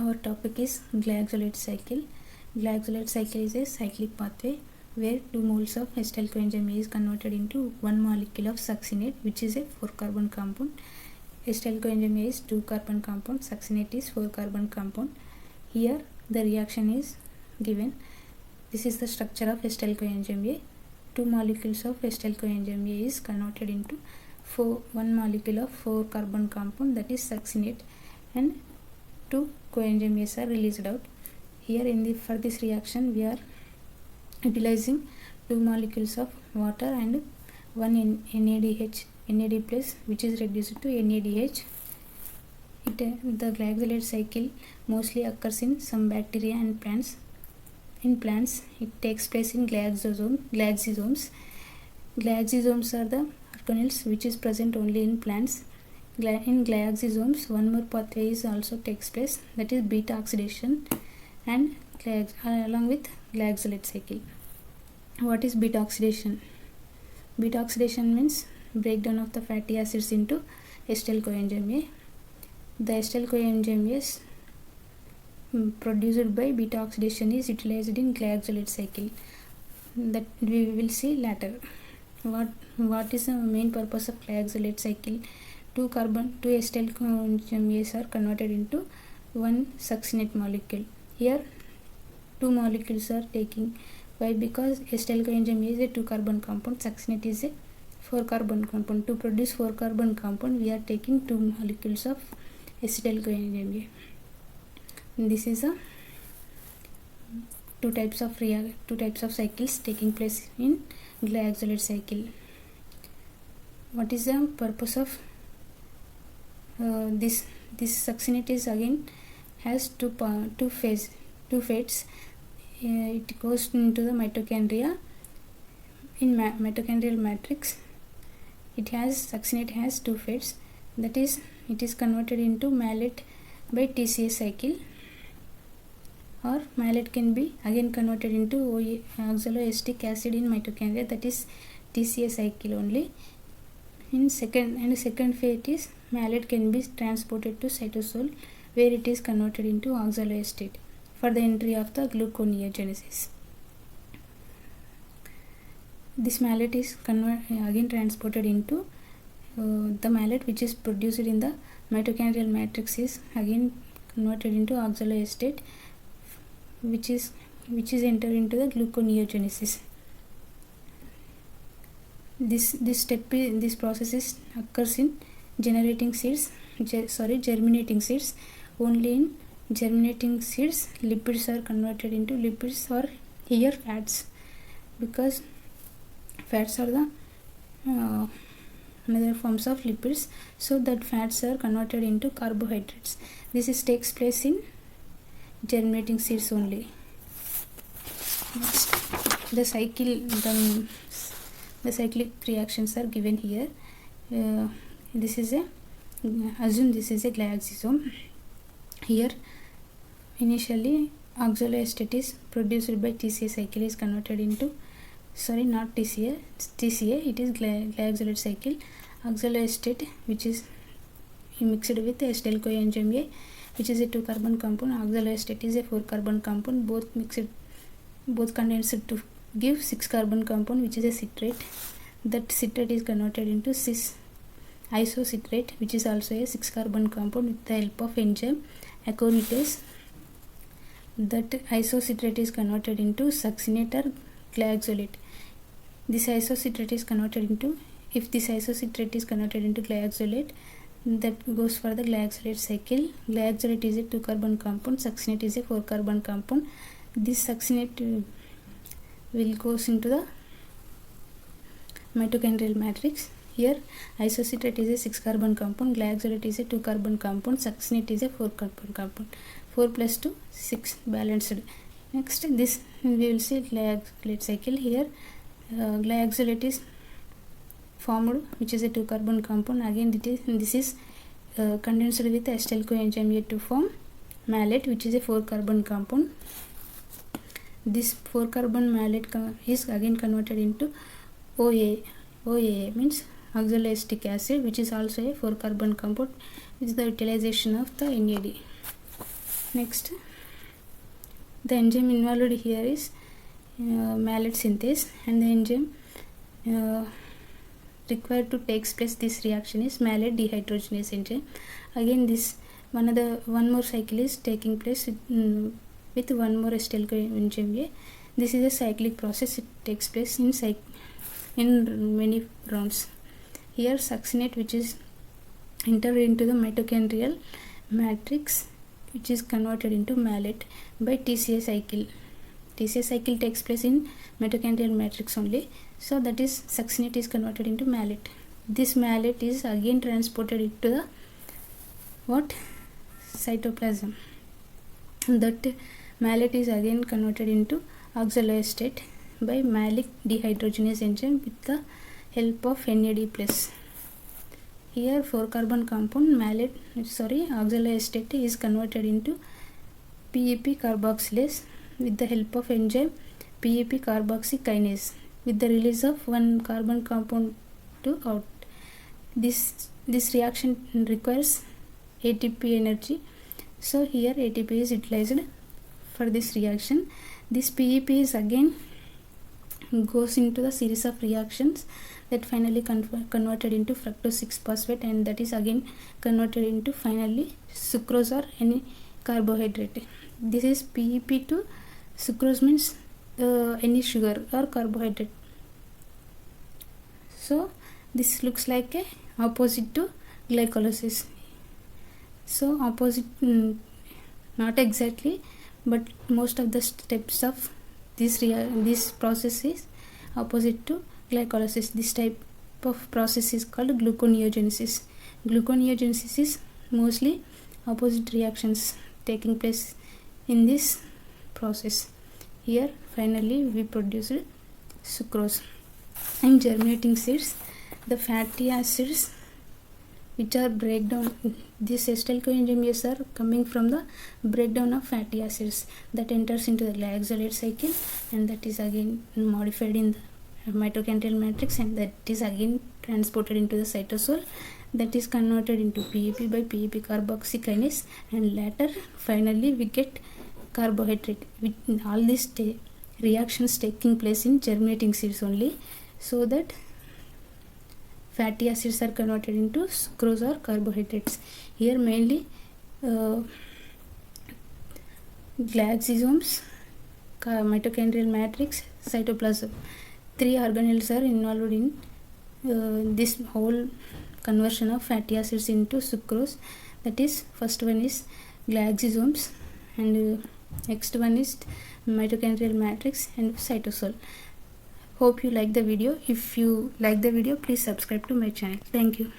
Our topic is glyoxylate cycle. Glyoxylate cycle is a cyclic pathway where 2 moles of acetyl coenzyme A is converted into 1 molecule of succinate, which is a 4-carbon compound. Acetyl coenzyme A is 2-carbon compound, succinate is 4-carbon compound. Here the reaction is given. This is the structure of acetyl coenzyme A. 2 molecules of acetyl coenzyme A is converted into 1 molecule of 4-carbon compound, that is succinate, and 2 coenzyme A's are released out. Here for this reaction we are utilizing 2 molecules of water and 1 NAD plus, which is reduced to NADH. The glyoxylate cycle mostly occurs in some bacteria and plants. In plants it takes place in glyoxysomes. Glyoxysomes are the organelles which is present only in plants. In glyoxysomes one more pathway is also takes place, that is beta oxidation and along with glyoxylate cycle. What is beta oxidation? Beta oxidation means breakdown of the fatty acids into acetyl coenzyme A. The acetyl coenzyme A produced by beta oxidation is utilized in glyoxylate cycle, that we will see later. What is the main purpose of glyoxylate cycle? 2 acetyl coenzyme A's are converted into 1 succinate molecule. Here 2 molecules are taking. Why? Because acetyl coenzyme A is a 2-carbon compound, succinate is a 4-carbon compound. To produce 4-carbon compound we are taking 2 molecules of acetyl coenzyme A. This is a two types of cycles taking place in glyoxylate cycle. What is the purpose of this succinate is again has two fates. It goes into the mitochondria. In mitochondrial matrix succinate has 2 fates, that is it is converted into malate by TCA cycle, or malate can be again converted into oxaloacetic acid in mitochondria, that is TCA cycle only. In second fate is malate can be transported to cytosol, where it is converted into oxaloacetate for the entry of the gluconeogenesis. This malate is again transported into the malate which is produced in the mitochondrial matrix is again converted into oxaloacetate, which is entered into the gluconeogenesis. This process occurs in germinating seeds. Only in germinating seeds lipids are converted into lipids, or here fats, because fats are the another forms of lipids, so that fats are converted into carbohydrates. This takes place in germinating seeds only. Next, the cyclic reactions are given here. Assume this is a glyoxysome. Here initially oxaloacetate is produced by TCA cycle is converted into, not TCA, it is glyoxylate cycle. Oxaloacetate, which is mixed with acetyl coenzyme A, which is a 2-carbon compound. Oxaloacetate is a 4-carbon compound, both condensed to give 6-carbon compound, which is a citrate. That citrate is converted into cis isocitrate, which is also a 6-carbon compound with the help of enzyme aconitase. That isocitrate is converted into succinate or glyoxylate. This isocitrate is converted into, if this isocitrate is converted into glyoxylate, that goes for the glyoxylate cycle. Glyoxylate is a 2-carbon compound, succinate is a 4-carbon compound. This succinate will goes into the mitochondrial matrix. Here isocitrate is a 6-carbon compound, glyoxylate is a 2-carbon compound, succinate is a 4-carbon compound. 4 plus 2, 6 balanced. Next, this we will see glyoxylate cycle. Here glyoxylate is formed, which is a 2-carbon compound. Again this is condensed with acetyl coenzyme A to form malate, which is a 4-carbon compound. This 4-carbon malate is again converted into OAA means oxaloacetic acid, which is also a 4-carbon compound with the utilization of the NAD. Next, the enzyme involved here is malate synthase, and the enzyme required to takes place this reaction is malate dehydrogenase enzyme. Again, this one more cycle is taking place with one more acetyl coenzyme A. This is a cyclic process. It takes place in many rounds. Here, succinate, which is entered into the mitochondrial matrix, which is converted into malate by TCA cycle. TCA cycle takes place in mitochondrial matrix only, so that is succinate is converted into malate. This malate is again transported into the cytoplasm. That malate is again converted into oxaloacetate by malic dehydrogenase enzyme with the help of NAD+. Here 4-carbon compound oxaloacetate is converted into PEP carboxylase with the help of enzyme PEP carboxykinase with the release of 1 carbon compound to out. This reaction requires ATP energy, so here ATP is utilized for this reaction. This PEP is again goes into the series of reactions that finally converted into fructose 6-phosphate, and that is again converted into finally sucrose or any carbohydrate. This is PEP to sucrose, means any sugar or carbohydrate. So this looks like a opposite to glycolysis. So opposite, not exactly, but most of the steps of this process is opposite to glycolysis. This type of process is called gluconeogenesis. Gluconeogenesis is mostly opposite reactions taking place in this process. Here finally we produced sucrose. In germinating seeds, the fatty acids which are breakdown, these acetyl coenzymes are coming from the breakdown of fatty acids that enters into the glyoxylate cycle, and that is again modified in the mitochondrial matrix, and that is again transported into the cytosol, that is converted into PEP by PEP carboxykinase, and later finally we get carbohydrate. With all these reactions taking place in germinating seeds only, so that fatty acids are converted into sucrose or carbohydrates. Here mainly glycosomes, mitochondrial matrix, cytoplasm, 3 organelles are involved in this whole conversion of fatty acids into sucrose. That is, first one is glycosomes, and next one is mitochondrial matrix and cytosol. Hope you like the video. If you like the video, please subscribe to my channel. Thank you.